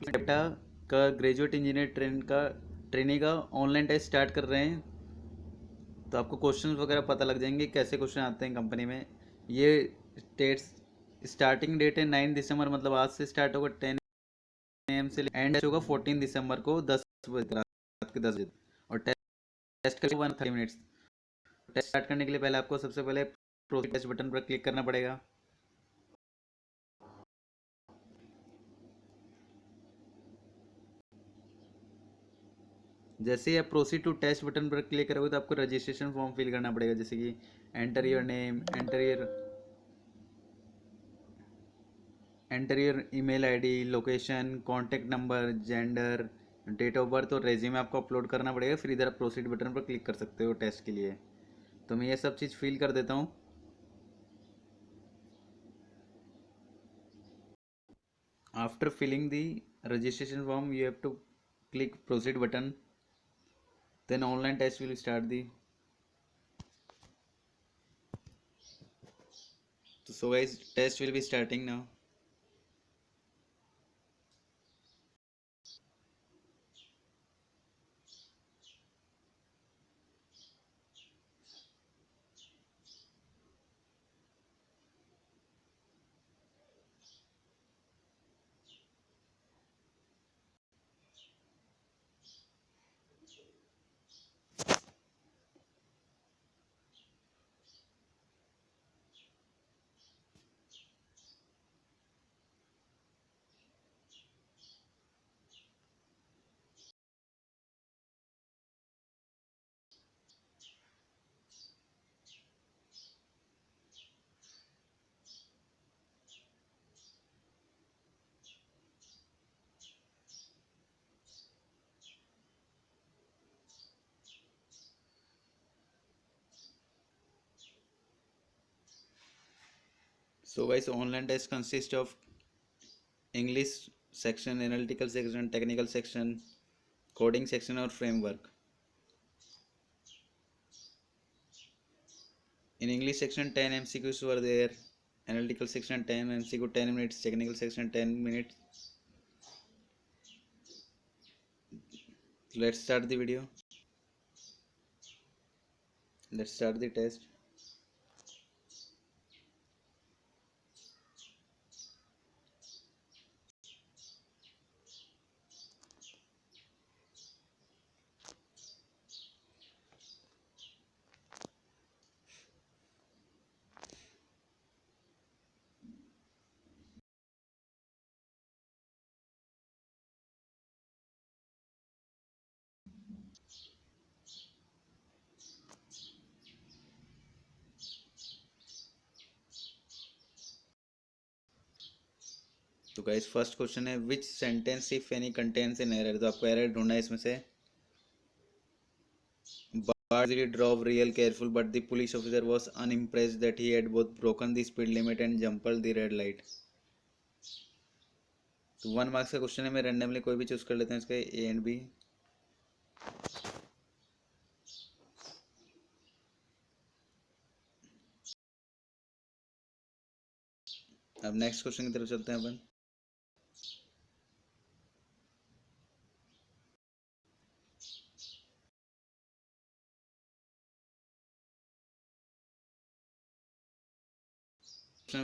Data का graduate engineer training का online test start कर रहे हैं। तो आपको क्वेश्चंस वगैरह पता लग जाएंगे कैसे क्वेश्चन आते हैं कंपनी में। ये टेस्ट स्टार्टिंग डेट है 9 दिसंबर, मतलब आज से स्टार्ट होगा 10 AM से, एंड होगा 14 दिसंबर को 10 बजे तक, रात के 10 बजे। और टेस्ट करेंगे 130 मिनट्स। टेस्ट स्टार्ट करने के लिए पहले आपको सबसे पहले प्रोसीड टेस्ट बटन पर क्लिक करना पड़ेगा। जैसे ही आप प्रोसीड टू टेस्ट बटन पर क्लिक करोगे तो आपको रजिस्ट्रेशन फॉर्म फिल करना पड़ेगा, जैसे कि enter your name, enter your email ID, location, contact number, gender, date of birth और रेज्यूमे आपको अपलोड करना पड़ेगा। फिर इधर आप प्रोसीड बटन पर क्लिक कर सकते हो टेस्ट के लिए। तो मैं ये सब चीज़ फिल कर देता हूँ। After filling the registration form you have to click proceed button, then online test will start the. So guys, test will be starting now. So guys, online test consists of English section, analytical section, technical section, coding section और framework. In English section 10 MCQs were there, analytical section 10 MCQ 10 minutes, technical section 10 minutes. Let's start the video. Let's start the test. तो guys first question है विच sentence if any contains an error. तो आपको error ढूंढना है इसमें से। Bard drove real careful, but the police officer was unimpressed that he had both broken the speed limit and jumped the red light. तो 1 marks का question है, मैं रेंडमली कोई भी चूज कर लेते हैं इसका ए एंड बी। अब नेक्स्ट क्वेश्चन की तरफ चलते हैं अपन।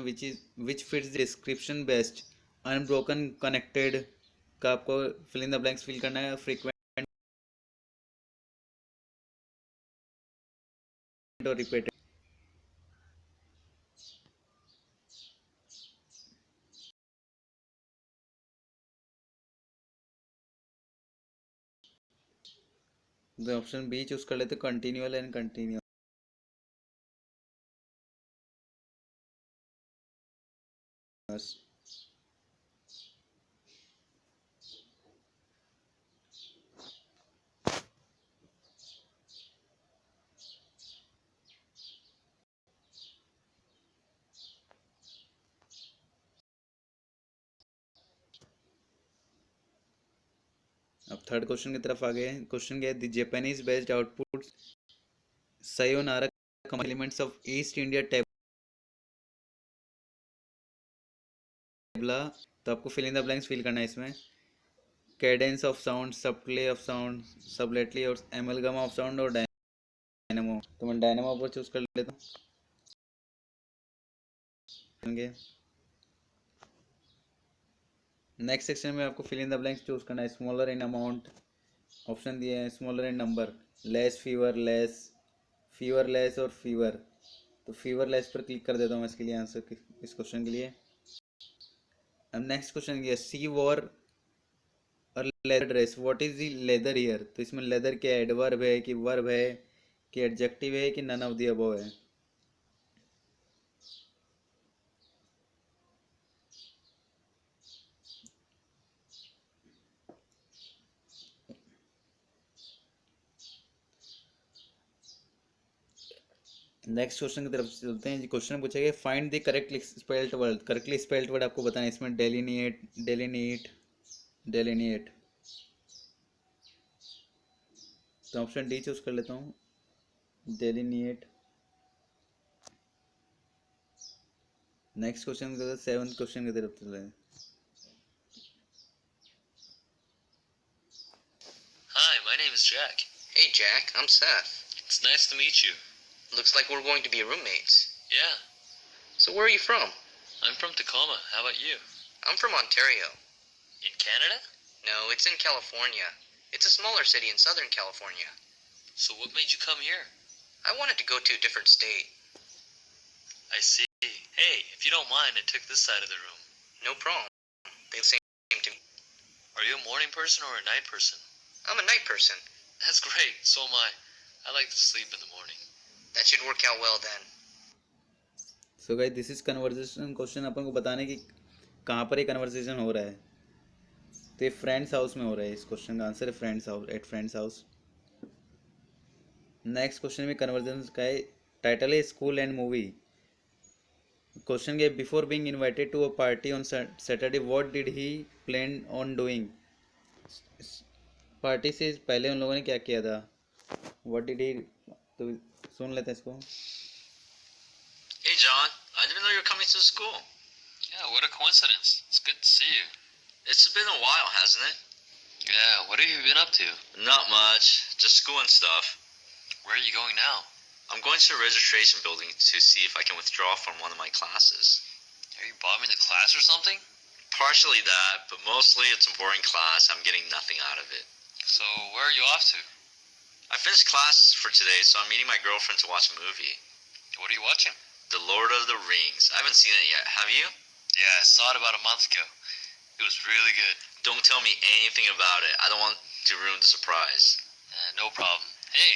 Which fits the description best. Unbroken connected का आपको fill in the blanks fill करना है। फ्रीक्वेंट और रिपीटेड। तो ऑप्शन बी चूज कर लेते, कंटिन्यूअल एंड कंटिन्यूअस। अब थर्ड क्वेश्चन की तरफ आ गए। क्वेश्चन क्या है, the Japanese based output sayonara elements of East India tabla. तो आपको fill in the blanks fill करना है इसमें। Cadence of sound, subtle of sound, subtly और एमलगम ऑफ साउंड और डायनेमो। तो मैं डायनेमो पर चूज कर लेता हूँ। नेक्स्ट सेक्शन में आपको fill in the blanks choose करना है। स्मॉलर इन अमाउंट, ऑप्शन दिए हैं smaller in number, less fewer, less fewer, less और फीवर। तो फीवर लेस पर क्लिक कर देता हूँ मैं इसके लिए आंसर इस क्वेश्चन के लिए। अब नेक्स्ट क्वेश्चन ये सी वॉर और leather dress, what is the leather here. तो इसमें लेदर क्या है, एडवर्ब है कि वर्ब है कि एडजेक्टिव है कि नन ऑफ द अबव है। नेक्स्ट क्वेश्चन की तरफ चलते हैं। क्वेश्चन पूछा गया find the correctly spelled word. Correctly spelled word आपको बताना है इसमें डेलिनिएट, डेलिनिएट, डेलिनिएट। तो ऑप्शन डी चूज कर लेता हूँ, डेलिनिएट। नेक्स्ट क्वेश्चन की तरफ, सेवंथ क्वेश्चन की तरफ चलते हैं। Hi, my name is Jack. Hey Jack, I'm Seth. It's nice to meet you. Looks like we're going to be roommates. Yeah, So where are you from? I'm from Tacoma. How about you? I'm from Ontario. In Canada? No, it's in California. It's a smaller city in Southern California. So what made you come here? I wanted to go to a different state. I see. Hey, if you don't mind, I took this side of the room. No problem. They the same to me. Are you a morning person or a night person? I'm a night person. That's great. So am I. I like to sleep in the morning. That should work out well then. So guys this is conversation question, अपन को बताने की कहाँ पर ये conversation हो रहा है। तो ये फ्रेंड्स हाउस में हो रहा है। इस क्वेश्चन का आंसर है friend's house, at friend's house. Next question में कन्वर्सेशन का है, टाइटल है स्कूल एंड मूवी। क्वेश्चन के before being invited to a party on Saturday what did he plan on doing. Party से पहले उन लोगों ने क्या किया था, व्हाट डिड ही। तो सुन लेते हैं इसको। Hey John, I didn't know you were coming to school. Yeah, what a coincidence. It's good to see you. It's been a while, hasn't it? Yeah, what have you been up to? Not much, just school and stuff. Where are you going now? I'm going to the registration building to see if I can withdraw from one of my classes. Are you bombing the class or something? Partially that, but mostly it's a boring class. I'm getting nothing out of it. So, where are you off to? I finished class for today, so I'm meeting my girlfriend to watch a movie. What are you watching? The Lord of the Rings. I haven't seen it yet. Have you? Yeah, I saw it about a month ago. It was really good. Don't tell me anything about it. I don't want to ruin the surprise. No problem. Hey,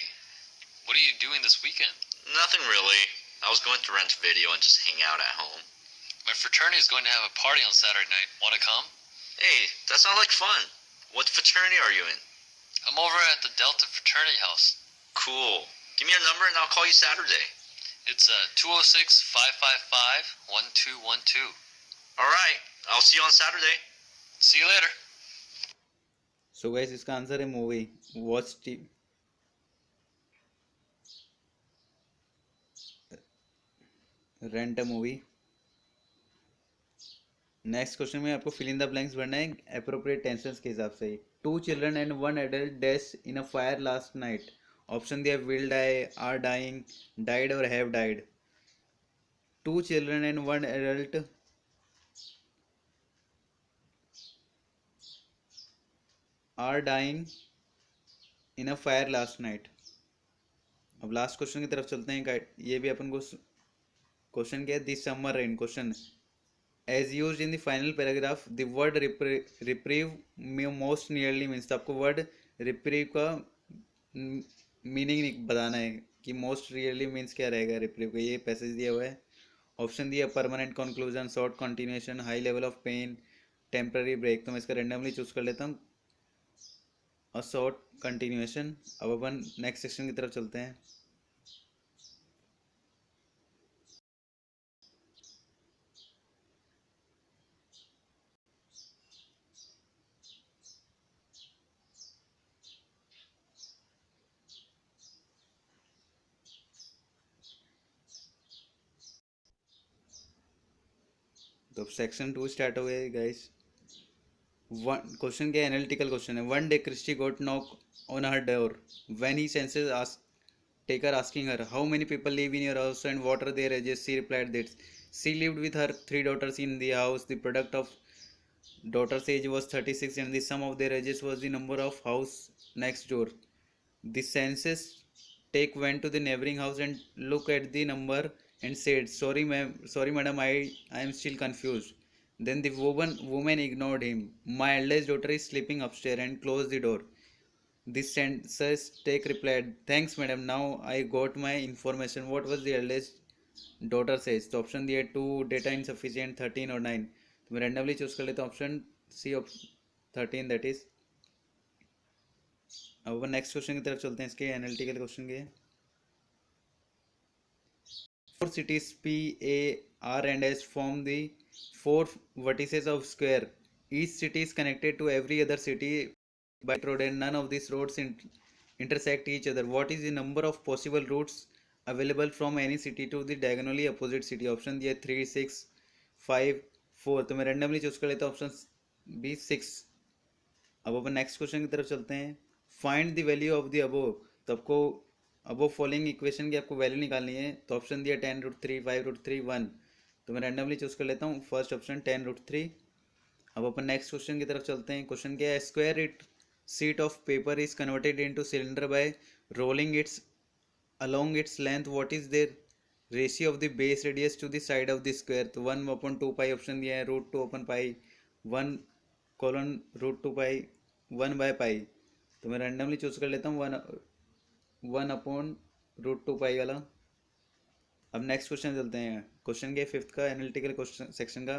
what are you doing this weekend? Nothing really. I was going to rent video and just hang out at home. My fraternity is going to have a party on Saturday night. Want to come? Hey, that sounds like fun. What fraternity are you in? I'm over at the Delta Fraternity House. Cool. Give me a number and I'll call you Saturday. It's 206-555-1212. All right. I'll see you on Saturday. See you later. So guys इसका answer है movie, watch rent a movie. Next question में आपको fill in the blanks भरना है appropriate tenses के हिसाब से। 2 children and 1 adult death in a fire last night. Option दिया will die, are dying, died और have died. 2 children and 1 adult are dying in a fire last night. अब last question की तरफ चलते हैं। ये भी अपन को क्वेश्चन क्या है, this summer rain. Question as used in the final paragraph the word reprieve most nearly means. तो आपको वर्ड रिप्रीव का मीनिंग बताना है कि मोस्ट रियरली मीन्स क्या रहेगा रिप्रीव का। ये पैसेज दिया हुआ है। ऑप्शन दिया permanent conclusion, short continuation, high level of pain, temporary break. तो मैं इसका रेंडमली चूज कर लेता हूँ, और शॉर्ट कंटिन्यूएशन। अब अपन नेक्स्ट सेक्शन की तरफ चलते हैं। तो अब सेक्शन 2 स्टार्ट हो गया गाइस। वन क्वेश्चन क्या एनालिटिकल क्वेश्चन है. One day Christie got knock on her door when he senses ask taker asking her how many people live in your house and what are their ages. She replied that she lived with her three daughters in the house. The product of daughter's age was 36 and the sum of their ages was the number of house next door. The census take went to the neighboring house and looked at the number and said, sorry ma'am, sorry madam, I am still confused. Then the woman ignored him. My eldest daughter is sleeping upstairs and closed the door. The census take replied, thanks madam, now I got my information. What was the eldest daughter's age? तो option दिए 2, data insufficient, 13 और 9. तो मैं randomly choose कर लेता हूँ option C, 13, that is. अब next question की तरफ चलते हैं. इसके एनालिटिकल क्वेश्चन के four cities P, A, R and S form the four vertices of square. Each city is connected to every other city by road and none of these roads intersect each other. What is the number of possible routes available from any city to the diagonally opposite city? Option दिया 3, 6, 5, 4. तो मैं randomly choose कर लेता हूँ option B 6. अब अपन next question की तरफ चलते हैं. Find the value of the above. तो आपको अबोव फॉलोइंग इक्वेशन की आपको वैल्यू निकालनी है. तो ऑप्शन दिया 10√3, 5√3, 1. तो मैं रैंडमली चूज कर लेता हूँ फर्स्ट ऑप्शन 10√3. अब अपन नेक्स्ट क्वेश्चन की तरफ चलते हैं. क्वेश्चन क्या है? Square it sheet of paper is converted into cylinder by rolling its along its length. What is the ratio of the base radius to the side of the square? तो 1/2 पाई option दिया है, √2/पाई, 1:√2 पाई, 1/पाई. तो मैं randomly choose कर लेता हूँ 1/√2 पाई वाला. अब नेक्स्ट क्वेश्चन चलते हैं. क्वेश्चन के फिफ्थ का एनालिटिकल क्वेश्चन सेक्शन का.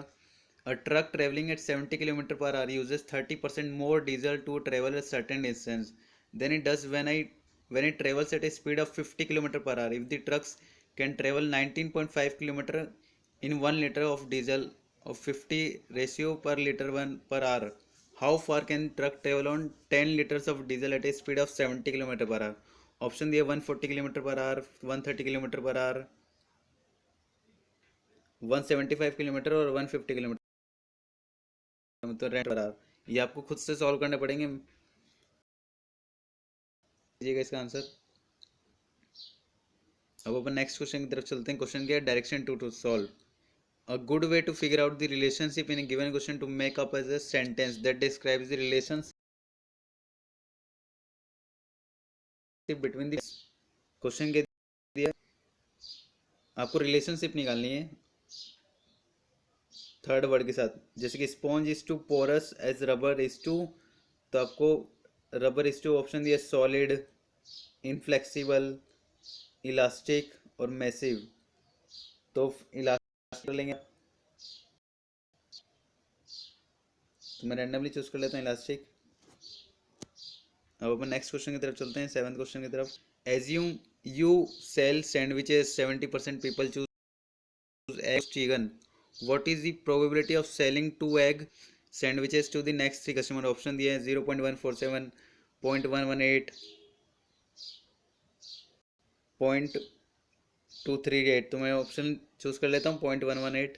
A truck traveling at 70 km per hour uses 30% more diesel to travel a certain distance than it does when it travels at a speed of 50 km per hour. If the trucks can travel 19.5 km in 1 liter of diesel of 50 ratio per liter 1 per hour, how far can truck travel on 10 liters of diesel at a speed of 70 km per hour? Option दिया 140 km per hour, 130 km per hour, 175 km और 150 km. तो rent per hour. ये आपको खुद से solve करने पड़ेंगे. दीजिएगा इसका आंसर. अब अपन नेक्स्ट क्वेश्चन की तरफ चलते हैं. क्वेश्चन क्या है? Direction to solve. A good way to figure out the relationship in a given question to make up as a sentence that describes the relationship between the question के दिया आपको relationship निकालनी है थर्ड वर्ड के साथ. जैसे कि sponge is to porous as rubber is to. तो आपको रबर इज टू ऑप्शन दिया सॉलिड, इनफ्लेक्सिबल, इलास्टिक और मैसिव. तो इलास्टिक लेंगे. तो मैं रैंडमली चूज कर लेता हूँ इलास्टिक. अब अपन नेक्स्ट क्वेश्चन की तरफ चलते हैं. सेवंथ क्वेश्चन की तरफ. Assume you sell sandwiches, 70% people choose egg chicken. What is the probability of selling 2 egg sandwiches to the next 3 customer? Option दिए हैं 0.147, 0.118, 0.238. तो मैं ऑप्शन चूज कर लेता हूँ 0.118.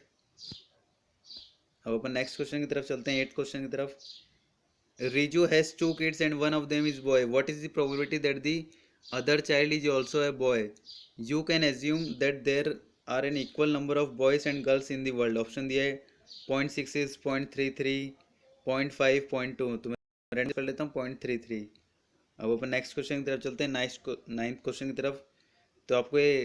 अब अपन नेक्स्ट क्वेश्चन की तरफ चलते हैं. 8th क्वेश्चन की तरफ. Riju has 2 kids and one of them is boy. What is the probability that the other child is also a boy? You can assume that there are an equal number of boys and girls in the world. Option दिया है 0.66, 0.33, 0.5, 0.2. तो मैं range कर लेता हूँ 0.33. अब अपन next question की तरफ चलते हैं. नाइन्थ क्वेश्चन की तरफ. तो आपको ये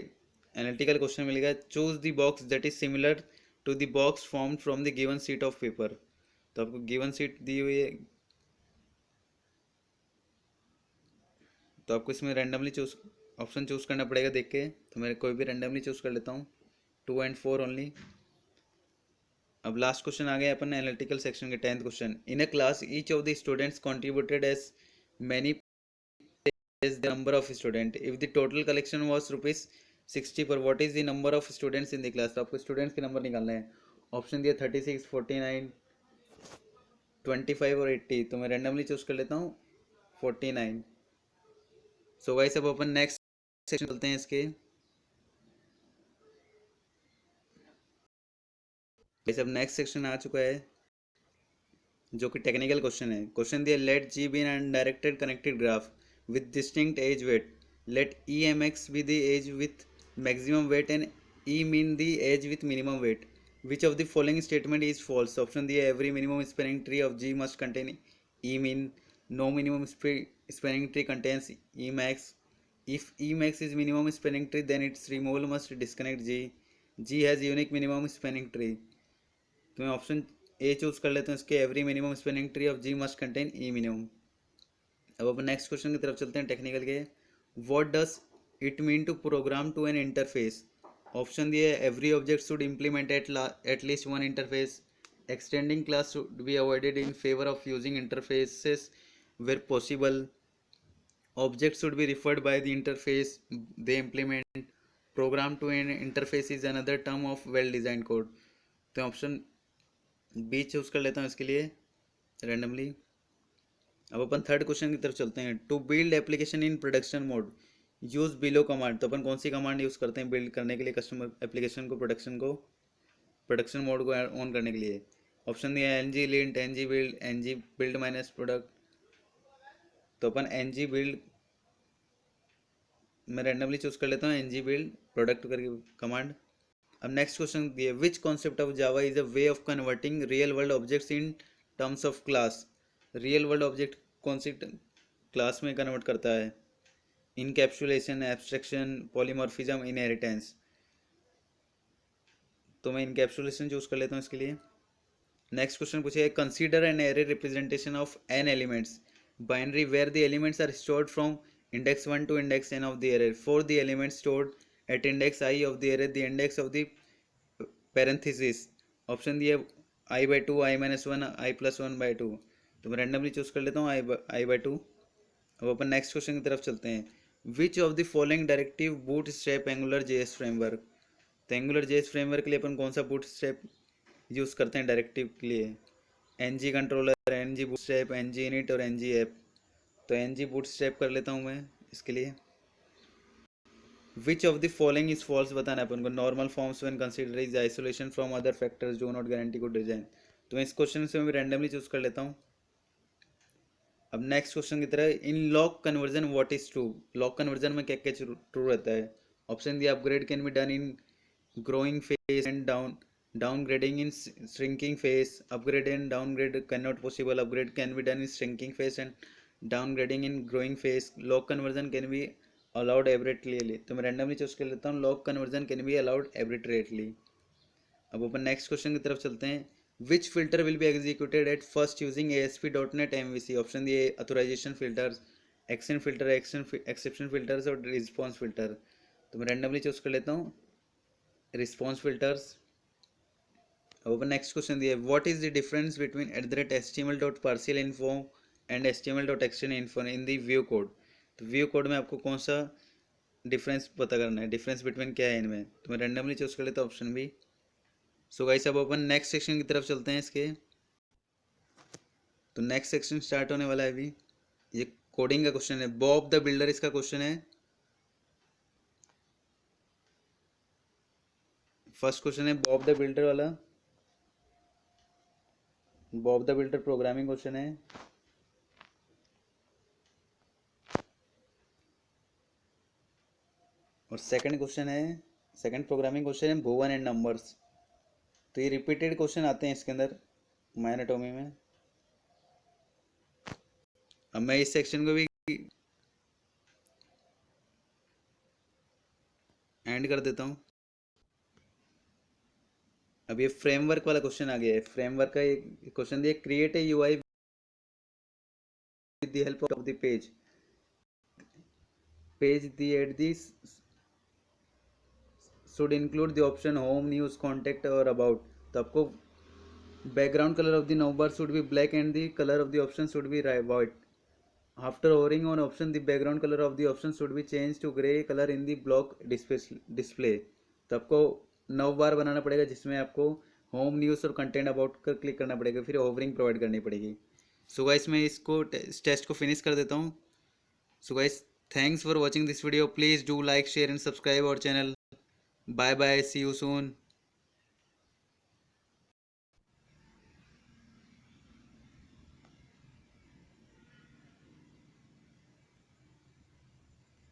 एनालिटिकल क्वेश्चन मिलेगा. Choose the box that is similar to the box formed from the given sheet of paper. तो आपको गिवन सीट दी हुई है. तो आपको इसमें रैंडमली ऑप्शन चूज करना पड़ेगा देख के. तो मैं कोई भी रैंडमली चूज कर लेता हूँ 2 and 4 ओनली. अब लास्ट क्वेश्चन आ गया अपन एनालिटिकल सेक्शन के. 10th question. In a class each of the students contributed as many as the number of student. If the total collection was ₹60 पर what is the number of students in the class. तो आपको students के number निकालना है. Option दिया 36, 49, 25 और 80. तो मैं रैंडमली चूज कर लेता हूँ 49. सो गाइस अब अपन नेक्स्ट सेक्शन चलते हैं इसके. गाइस अब नेक्स्ट सेक्शन आ चुका है. जो कि टेक्निकल क्वेश्चन है। क्वेश्चन दिया, let G be an directed connected graph with distinct edge weight, let E M X be the edge with maximum weight and E min the edge with minimum weight, which of the following statement is false. Option दिया, every minimum spanning tree of G must contain E min, no minimum spanning tree contains E max, if Emax is minimum spanning tree then its removal must disconnect G, G has unique minimum spanning tree। तो मैं option A choose कर लेता हूँ इसके, every minimum spanning tree of G must contain E minimum. अब अपन next question की तरफ चलते हैं टेक्निकल के। What does it mean to program to an interface. Option दिए, every object should implement at least one interface, extending class should be avoided in favour of using interfaces where possible, objects should be referred by the interface they implement, program to an interface is another term of well designed code। तो option B choose कर लेता हूँ इसके लिए randomly. अब अपन third question की तरफ चलते हैं। To build application in production mode use below command. तो अपन कौन सी कमांड यूज़ करते हैं बिल्ड करने के लिए कस्टमर एप्लीकेशन को, प्रोडक्शन मोड को ऑन करने के लिए। ऑप्शन दिया, N G lint, N G build, N G build minus product. तो अपन एन जी बिल्ड मैं रैंडमली चूज कर लेता हूँ, एन जी बिल्ड प्रोडक्ट करके कमांड। अब नेक्स्ट क्वेश्चन दिए, which concept of Java is a way of converting real world objects in terms of class. Real world object कौन सी class में कन्वर्ट करता है। Encapsulation, abstraction, polymorphism, inheritance. तो मैं इनकैप्सुलेशन चूज कर लेता हूँ इसके लिए। नेक्स्ट क्वेश्चन पूछे, consider an array representation of n elements binary where the elements are stored from index 1 to index n of the array. For the elements stored at index I of the array, the index of the parenthesis। Option दिए, i by 2, i minus 1, i plus 1 by 2। तो मैं randomly choose कर लेता हूँ i by 2। अब अपन next question की तरफ चलते हैं। विच of the following directive boot strap angular JS framework. तो एंगुलर जेएस फ्रेमवर्क के लिए अपन कौन सा बूट स्ट्रैप यूज़ करते हैं डायरेक्टिव के लिए। N G controller, N G bootstrap, N G init और एन जी ऐप। तो एन जी बूट स्ट्रैप कर लेता हूँ मैं इसके लिए। Which of the following is false बताना है अपन को। Normal forms when consider is isolation from other factors do not guarantee good design. तो मैं इस क्वेश्चन से मैं रैंडमली चूज कर लेता हूँ। अब नेक्स्ट क्वेश्चन की तरह, इन log conversion what is true. Log conversion में क्या क्या ट्रू रहता है। ऑप्शन दिया, upgrade can be done in growing face and downgrading in shrinking phase, upgrade and downgrade cannot possible, upgrade can be done in shrinking phase and downgrading in growing phase, log conversion can be allowed arbitrarily। तो मैं randomly choose कर लेता हूँ, log conversion can be allowed arbitrarily। अब अपन next question की तरफ चलते हैं। Which filter will be executed at first using ASP.NET MVC। Option दिए, authorisation filters, action filter, exception filters और रिस्पॉन्स फिल्टर। तो मैं रैंडमली चूज कर लेता हूँ रिस्पॉन्स फिल्टर्स। अब नेक्स्ट क्वेश्चन दिया, what is the difference between @HTML.PartialInfo and HTML.ExtendInfo in the view code. तो व्यू कोड में आपको कौन सा डिफरेंस पता करना है, डिफरेंस बिटवीन क्या है इनमें। तो मैं रैंडमली चूज कर लेता हूँ ऑप्शन बी। सो गाइस अब अपन नेक्स्ट सेक्शन की तरफ चलते हैं इसके। तो नेक्स्ट सेक्शन स्टार्ट होने वाला है अभी। ये कोडिंग का क्वेश्चन है, बॉब द बिल्डर इसका क्वेश्चन है। फर्स्ट क्वेश्चन है बॉब द बिल्डर वाला, Bob the builder programming question है। और सेकंड क्वेश्चन है, सेकंड प्रोग्रामिंग क्वेश्चन है भुवन एंड नंबर्स। तो ये रिपीटेड क्वेश्चन आते हैं इसके अंदर माइनोटॉमी में। अब मैं इस सेक्शन को भी एंड कर देता हूँ। अब ये फ्रेमवर्क वाला क्वेश्चन आ गया है। फ्रेमवर्क का एक क्वेश्चन दिया, create a UI with the help of the page the at this should include the option home, news, contact और अबाउट। तो आपको background colour of the number should be black and the colour of the option should be white. After hovering on option the background color of the option should be changed to gray color in the block display। तो आपको 9 बार बनाना पड़ेगा जिसमें आपको home, news और content about कर click करना पड़ेगा, फिर होवरिंग प्रोवाइड करनी पड़ेगी। सो गाइस मैं इसको इस टेस्ट को फिनिश कर देता हूँ। So guys thanks for watching this video, please do like, share and subscribe our channel. Bye bye, see you soon.